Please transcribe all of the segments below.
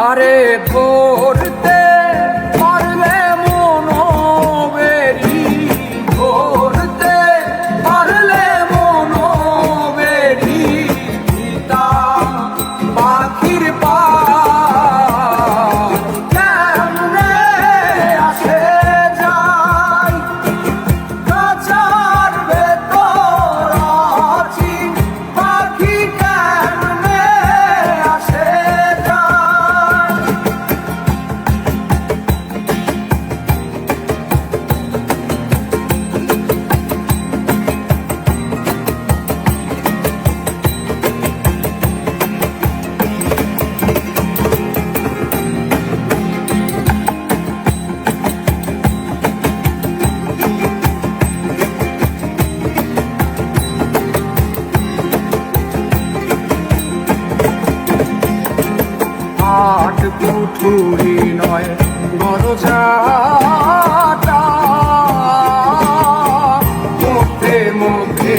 আরে ধরতে পারলে মনোবেরি, ধরতে পারলে মনোবেরি, পিতা পাখির পা কেমনে আসে যায়, খাঁচার ভেতর আছি, পাখি কেমনে আসে যায়। আট কুঠুরি নয় দরজাটা, মধ্যে মধ্যে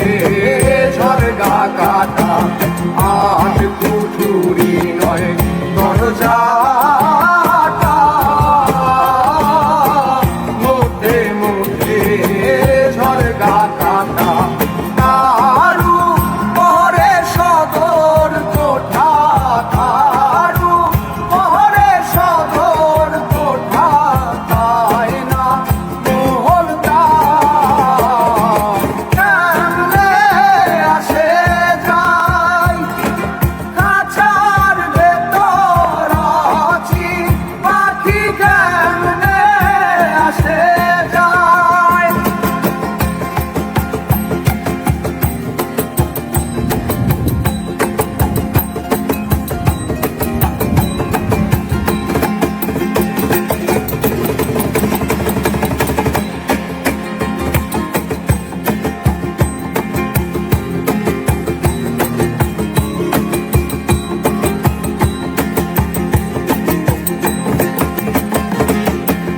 ঝরগা কাটা। আট কুঠুরি নয় দরজাটা, মধ্যে মধ্যে ঝরগা কাটা। তারু পরে সদর কোঠা, তারু পরে সদর কোঠা, তাই না মহলদার কেমনে আসে যায়, খাঁচার ভেতর আছি, পাখি কেমনে আসে যায়।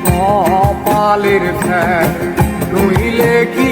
কপালের ফ্যান নইলে কি